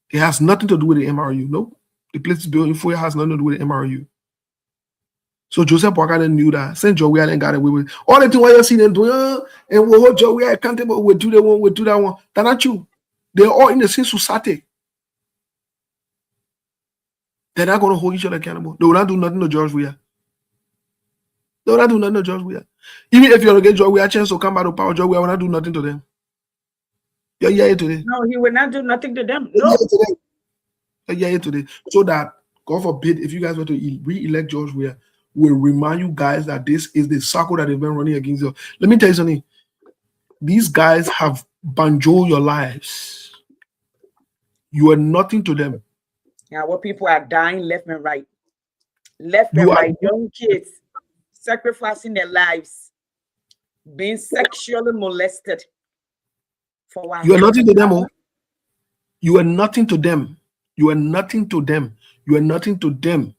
It has nothing to do with the MRU. No, the place is built in Foya has nothing to do with the MRU. So Joseph Boaga knew that. Since Joe Weah got away with all the things what you see them doing, and we'll hold Joe Weah accountable. We'll do that one. We'll do that one. That's not true. They're all in the same society. They're not going to hold each other accountable. They will not do nothing to George Weah. They will not do nothing to George Weah. Even if you want to get George Weah a chance to come back to power, George Weah will not do nothing to them. You're here today. No, he will not do nothing to them. You're No. here today. So that, God forbid, if you guys were to re-elect George Weah, will remind you guys that this is the circle that they've been running against you. Let me tell you something. These guys have banjoed your lives. You are nothing to them. Yeah, what people are dying left and right. Left and You are- right. Young kids sacrificing their lives, being sexually molested. For what? You are nothing to them. Oh. You are nothing to them. You are nothing to them. You are nothing to them.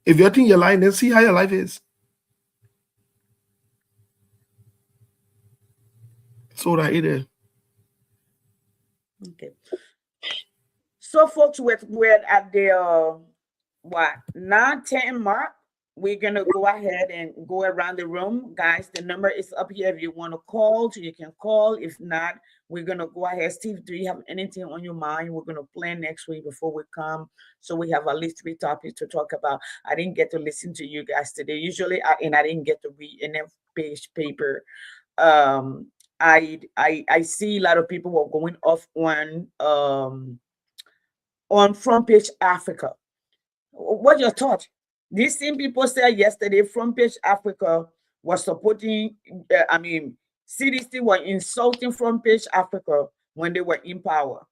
If you think you're lying, then see how your life is. So that it is. Okay. So, folks, we're at the 9:10 mark. We're gonna go ahead and go around the room, guys. The number is up here. If you want to call, so you can call. If not, we're gonna go ahead. Steve, do you have anything on your mind? We're gonna plan next week before we come, so we have at least 3 topics to talk about. I didn't get to listen to you guys today. Usually, I didn't get to read any page paper. I see a lot of people were going off on Front Page Africa. What's your thought? These same people said yesterday Front Page Africa was supporting, CDC were insulting Front Page Africa when they were in power.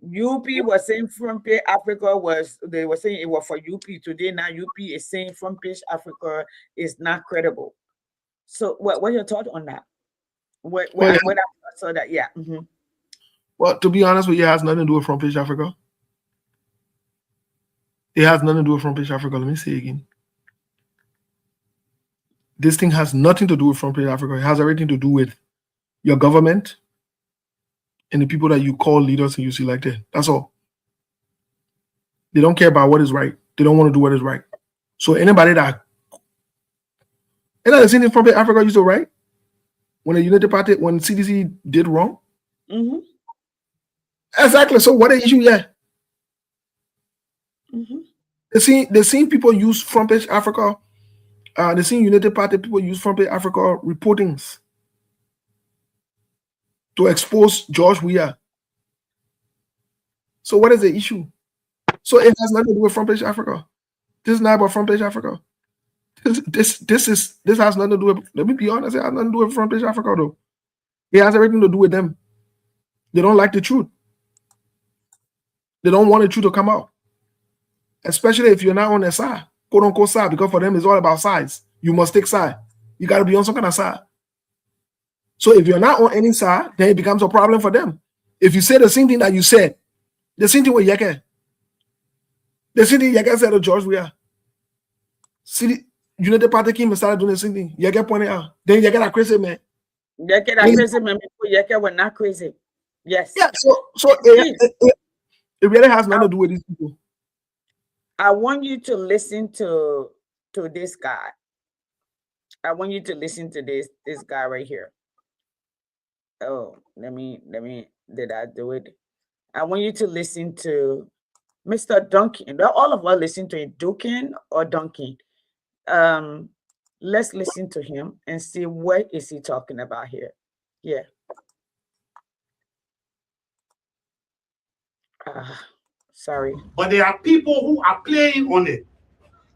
UP was saying front page Africa they were saying it was for UP today. Now UP is saying front page Africa is not credible. So what's your thought on that? When I saw that, yeah. Well, to be honest with you, it has nothing to do with front page Africa. It has nothing to do with front page Africa. Let me say again. This thing has nothing to do with front page Africa. It has everything to do with your government and the people that you call leaders and you see like that. That's all. They don't care about what is right. They don't want to do what is right. So anybody that the same thing front page Africa used to write when the United Party, when CDC did wrong. Exactly. So what the issue here? The same people use front page Africa. The same United Party people use front page Africa reportings to expose George Weah. So what is the issue? So it has nothing to do with front page Africa. This is not about front page Africa. This has nothing to do with. Let me be honest. It has nothing to do with front page Africa though. It has everything to do with them. They don't like the truth. They don't want the truth to come out. Especially if you're not on their side, quote unquote side, because for them it's all about sides. You must take side. You got to be on some kind of side. So if you're not on any side, then it becomes a problem for them. If you say the same thing that you said, the same thing with Yeke. The same thing Yeke said to George Weah. See, United Party came and started doing the same thing. Yeke pointed out. Then Yeke that crazy man. Yeke that crazy man before Yeke were not crazy. Yes. Yeah. So it really has nothing to do with these people. I want you to listen to this guy. I want you to listen to this guy right here. Oh, let me did I do it? I want you to listen to Mr. Duncan. All of us listen to it, Duncan or Duncan. Let's listen to him and see what is he talking about here. Yeah. Sorry. But there are people who are playing on it.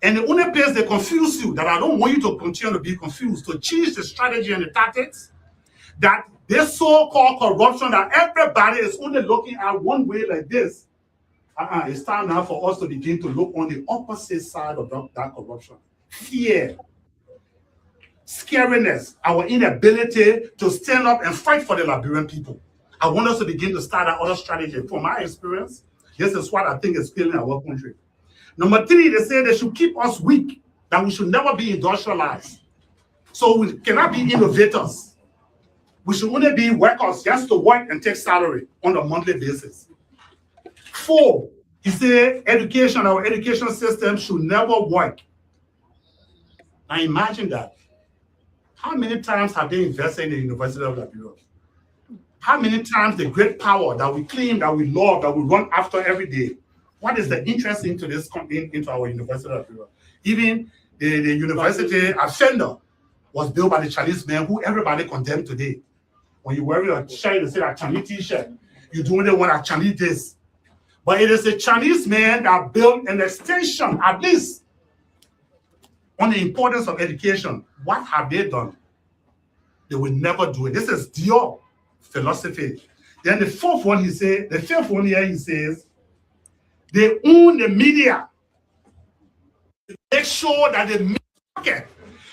And the only place they confuse you, that I don't want you to continue to be confused, to change the strategy and the tactics, that this so-called corruption that everybody is only looking at one way like this, it's time now for us to begin to look on the opposite side of that corruption. Fear, scariness, our inability to stand up and fight for the Liberian people. I want us to begin to start another strategy. From my experience, this is what I think is failing our country. Number 3, they say they should keep us weak, that we should never be industrialized. So we cannot be innovators. We should only be workers, just to work and take salary on a monthly basis. 4, he said education, our education system should never work. Now imagine that. How many times have they invested in the University of Liberia? How many times the great power that we claim, that we love, that we run after every day, what is the interest into this into our University of Liberia? Even the university offender was built by the Chinese man who everybody condemned today. When you wear a shirt, they say a Chinese t-shirt, you don't really want a Chinese this. But it is a Chinese man that built an extension, at least, on the importance of education. What have they done? They will never do it. This is Dior philosophy. Then the 4th one, he said, the 5th one here, he says, they own the media. Make sure that the media,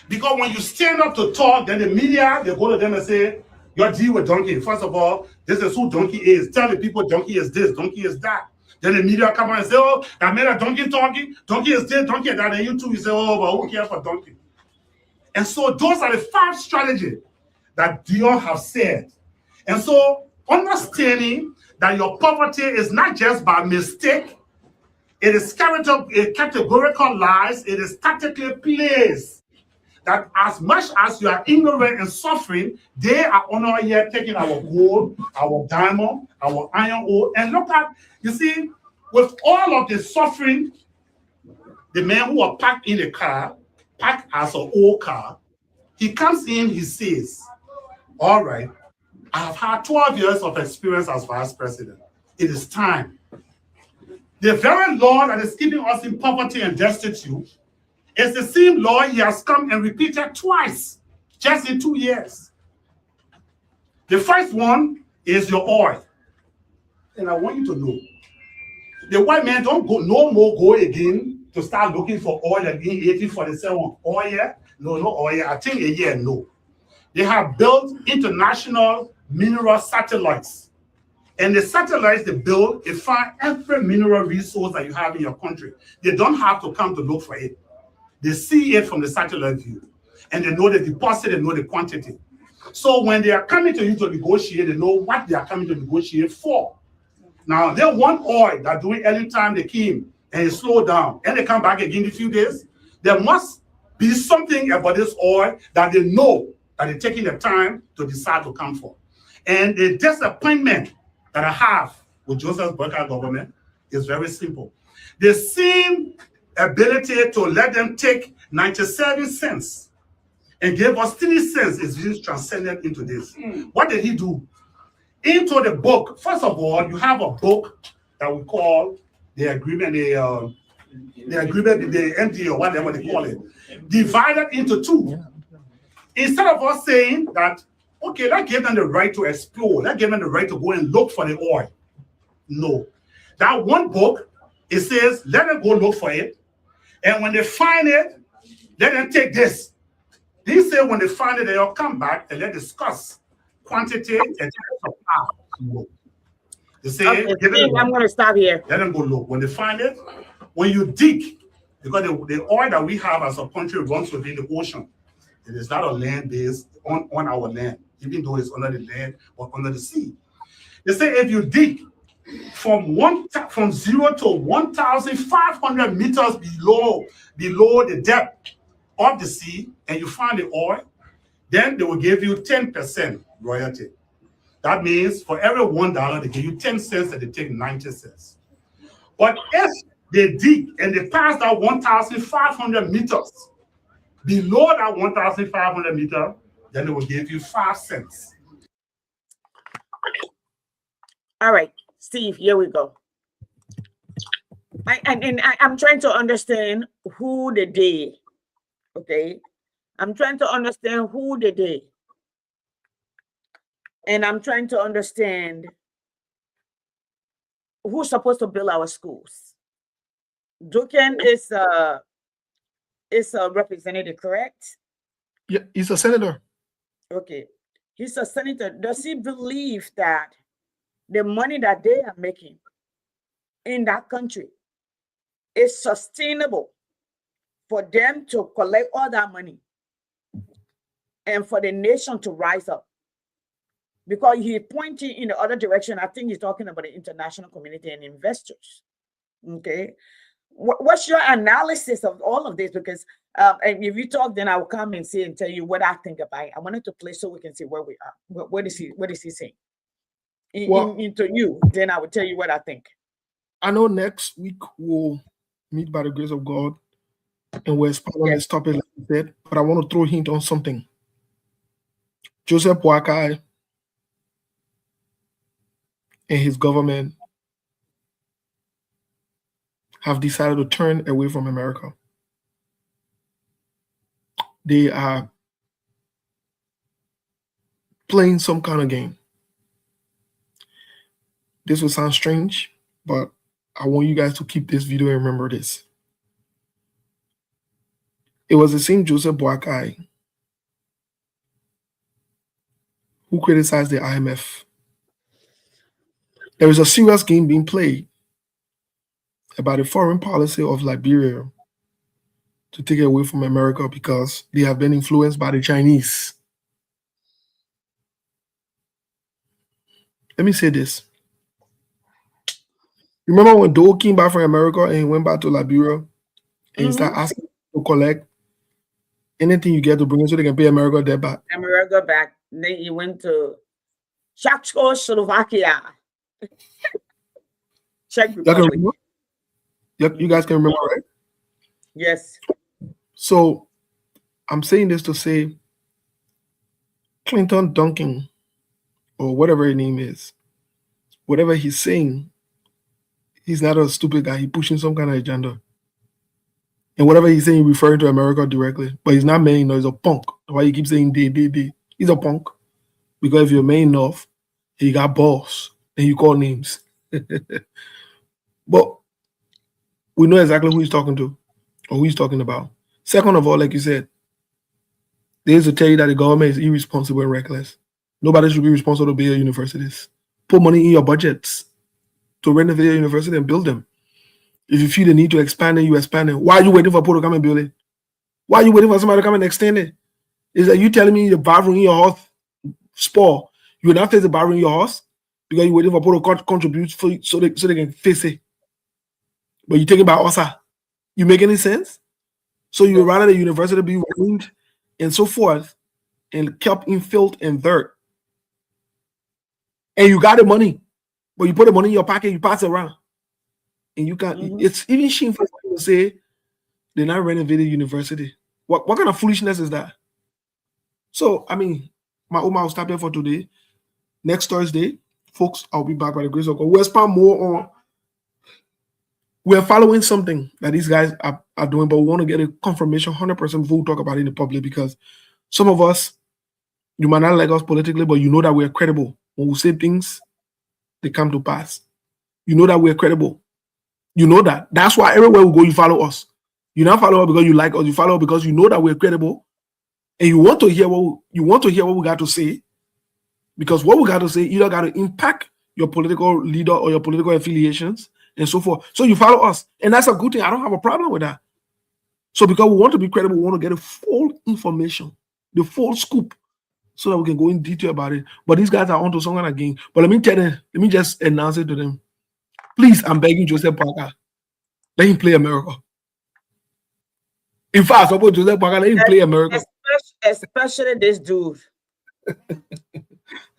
because when you stand up to talk, then the media, they go to them and say, your deal with Donkey. First of all, this is who Donkey is. Tell the people Donkey is this, Donkey is that. Then the media come on and say, oh, I made a Donkey talking. Donkey is this, Donkey is that. And you too, you say, oh, but who cares for Donkey? And so those are the 5 strategies that Dior have said. And so understanding that your poverty is not just by mistake, it is categorical lies, it is tactically placed. That as much as you are ignorant and suffering, they are on here taking our gold, our diamond, our iron ore. And look at, you see, with all of the suffering, the man who are packed in the car, packed as an old car, he comes in, he says, all right, I have had 12 years of experience as vice president. It is time. The very law that is keeping us in poverty and destitute is the same law he has come and repeated twice, just in 2 years. The first one is your oil. and I want you to know. The white man don't go no more go again to start looking for oil again 1847. Oil? No oil. I think a year, no. They have built international mineral satellites. And the satellites they build, they find every mineral resource that you have in your country. They don't have to come to look for it. They see it from the satellite view. And they know the deposit, they know the quantity. So when they are coming to you to negotiate, they know what they are coming to negotiate for. Now, they want oil that during early time they came and it slowed down. And they come back again in a few days. There must be something about this oil that they know that they're taking the time to decide to come for. And the disappointment that I have with Joseph Boakai government is very simple. The same ability to let them take 97 cents and give us 3 cents is just transcended into this. What did he do? Into the book, first of all, you have a book that we call the agreement, the agreement, the MD or whatever they call it, divided into 2. Instead of us saying that, okay, let's give them the right to explore, let's give them the right to go and look for the oil. No. That one book, it says, let them go look for it. And when they find it, let them take this. He said when they find it, they'll come back and let's discuss quantity and supply. They say, Okay, Steve, I'm going to stop here. let them go look. When they find it, when you dig, because the oil that we have as a country runs within the ocean. It is not a land based on our land, even though it's under the land or under the sea. They say if you dig from 0 to 1,500 meters below the depth of the sea, and you find the oil, then they will give you 10% royalty. That means for every $1, they give you 10 cents and they take 90 cents. But if they dig and they pass that 1,500 meters below that 1,500 meters, then they will give you 5 cents. All right, Steve, here we go. I'm trying to understand who the they, okay? I'm trying to understand who the they. And I'm trying to understand who's supposed to build our schools. Dukan is a representative, correct? Yeah, he's a senator. Okay. He's a senator. Does he believe that the money that they are making in that country is sustainable for them to collect all that money and for the nation to rise up? Because he's pointing in the other direction. I think he's talking about the international community and investors. Okay. What's your analysis of all of this? Because and if you talk, then I will come and see and tell you what I think about it. I wanted to play so we can see where we are. What is he saying? Into you, then I will tell you what I think. I know next week we'll meet by the grace of God and we'll expand on this topic, like you said, but I want to throw a hint on something. Joseph Boakai and his government have decided to turn away from America. They are playing some kind of game. This will sound strange, but I want you guys to keep this video and remember this. It was the same Joseph Boakai who criticized the IMF. There is a serious game being played about the foreign policy of Liberia to take it away from America because they have been influenced by the Chinese. Let me say this. Remember when Doe came back from America and he went back to Liberia and he started asking to collect anything you get to bring in so they can pay America debt back? America back. Then he went to Czechoslovakia. Czech Republic. You guys can remember, right? Yes. So I'm saying this to say Clinton Duncan, or whatever his name is, whatever he's saying, he's not a stupid guy. He's pushing some kind of agenda. And whatever he's saying, he's referring to America directly. But he's not man enough. He's a punk. That's why he keeps saying they. He's a punk. Because if you're man enough, you got balls, and you call names. But we know exactly who he's talking to or who he's talking about. Second of all, like you said, they used to tell you that the government is irresponsible and reckless. Nobody should be responsible to build your universities. Put money in your budgets to renovate your university and build them. If you feel the need to expand it, you expand it. Why are you waiting for people to come and build it? Why are you waiting for somebody to come and extend it? Is that you telling me the bathroom in your house spoil? You will not fix the bathroom in your house because you're waiting for people to contribute so they can fix it. But you taking by OSA. You make any sense? So you would rather the university be ruined and so forth and kept in filth and dirt. And you got the money, but you put the money in your pocket, you pass it around. And you can't, it's even shameful for you to say they're not renovating university. What kind of foolishness is that? So, I mean, my Oma will stop there for today. Next Thursday, folks, I'll be back by the grace of God. We'll expand more on, we're following something that these guys are doing, but we want to get a confirmation 100% before we talk about it in the public, because some of us, you might not like us politically, but you know that we're credible. When we say things, they come to pass. You know that we're credible. You know that. That's why everywhere we go, you follow us. You don't follow us because you like us. You follow us because you know that we're credible, and you want to hear what we got to say, because what we got to say either got to impact your political leader or your political affiliations and so forth. So you follow us, and that's a good thing. I don't have a problem with that. So because we want to be credible, we want to get a full information, the full scoop, so that we can go in detail about it. But these guys are onto something again. But let me tell them, let me just announce it to them. Please, I'm begging Joseph Parker, let him play America. In fact, suppose Joseph Parker, let him play America. Especially this dude.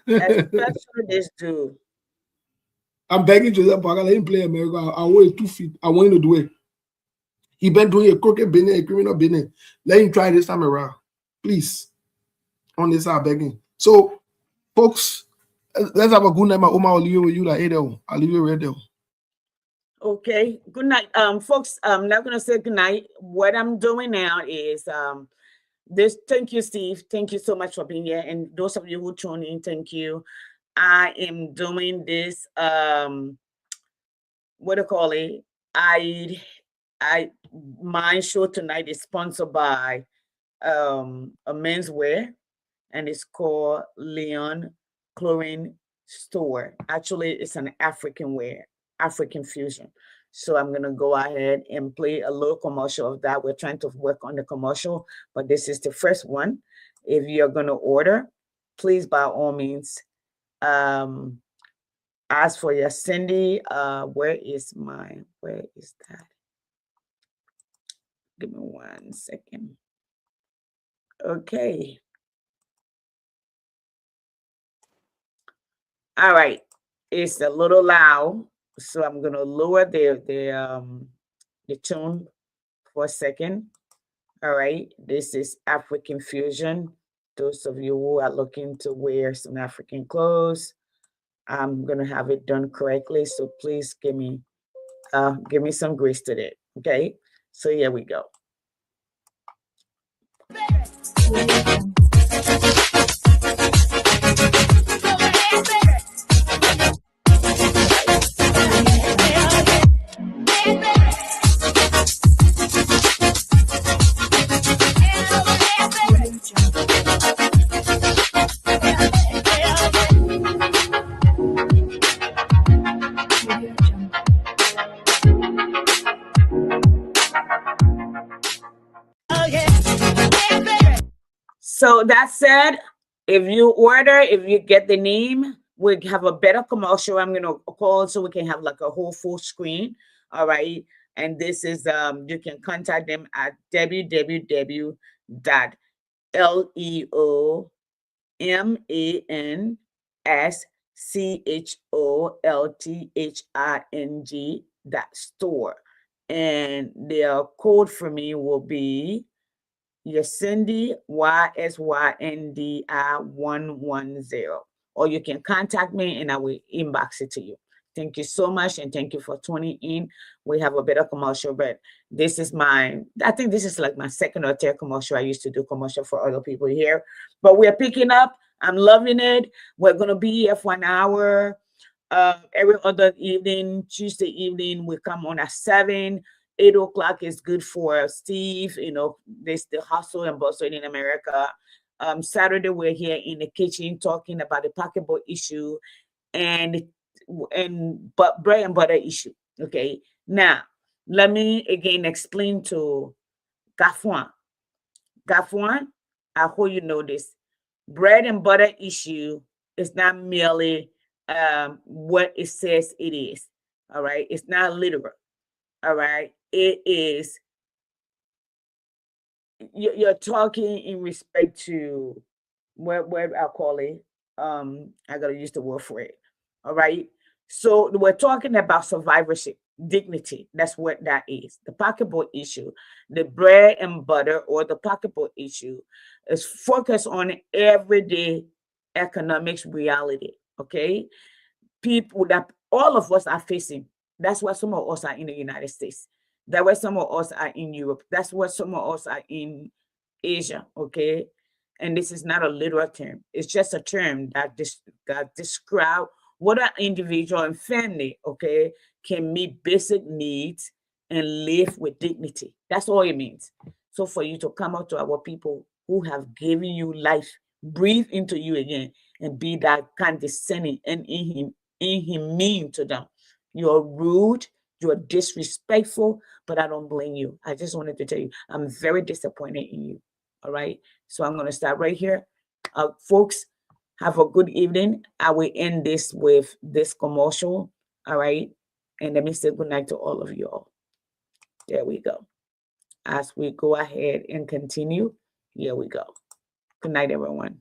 Especially this dude. I'm begging Joseph Parker, let him play America. I want 2 feet. I want him to do it. He been doing a crooked business, a criminal business. Let him try this time around. Please. On this, I'm begging. So, folks, let's have a good night. My Oma will leave you with you like, hey, there. I'll leave you right there. Okay, good night, folks. I'm not gonna say good night. What I'm doing now is this. Thank you, Steve. Thank you so much for being here, and those of you who tune in, thank you. I am doing this. What do you call it? My show tonight is sponsored by a menswear, and it's called Leon Clothing Store. Actually, it's an African wear. African fusion. So I'm going to go ahead and play a little commercial of that. We're trying to work on the commercial, but this is the first one. If you're going to order, please, by all means, ask for your Cindy. Where is that? Give me 1 second. Okay. All right. It's a little loud. So I'm gonna lower the tune for a second. All right, this is African Fusion. Those of you who are looking to wear some African clothes, I'm gonna have it done correctly. So please give me some grace to that. Okay, so here we go. So that said, if you order, if you get the name, we have a better commercial. I'm gonna call so we can have like a whole full screen. All right. And this is you can contact them at www.leomanscholting.store. And their code for me will be Yasindi, YSYNDI 110. Or you can contact me and I will inbox it to you. Thank you so much, and thank you for tuning in. We have a better commercial, but this is I think this is like my second or third commercial. I used to do commercial for other people here, but we're picking up. I'm loving it. We're going to be here for an hour. Every other evening, Tuesday evening, we come on at 7. 8 o'clock is good for Steve. You know, there's the hustle and bustle in America. Saturday, we're here in the kitchen talking about the pocketbook issue and but bread and butter issue. Okay. Now, let me again explain to Gafwan. Gafwan, I hope you know this. Bread and butter issue is not merely what it says it is. All right. It's not literal. All right. It is, you're talking in respect to what I call it. I gotta use the word for it. All right. So we're talking about survivorship, dignity. That's what that is. The pocketbook issue, the bread and butter, or the pocketbook issue is focused on everyday economics reality. Okay. People that all of us are facing. That's why some of us are in the United States. That's why some of us are in Europe. That's why some of us are in Asia. Okay. And this is not a literal term. It's just a term that describe what an individual and family, okay, can meet basic needs and live with dignity. That's all it means. So for you to come out to our people who have given you life, breathe into you again, and be that condescending and inhumane to them. You're rude, you're disrespectful, but I don't blame you. I just wanted to tell you, I'm very disappointed in you. All right. So I'm going to start right here. Folks, have a good evening. I will end this with this commercial. All right. And let me say good night to all of you all. There we go. As we go ahead and continue, here we go. Good night, everyone.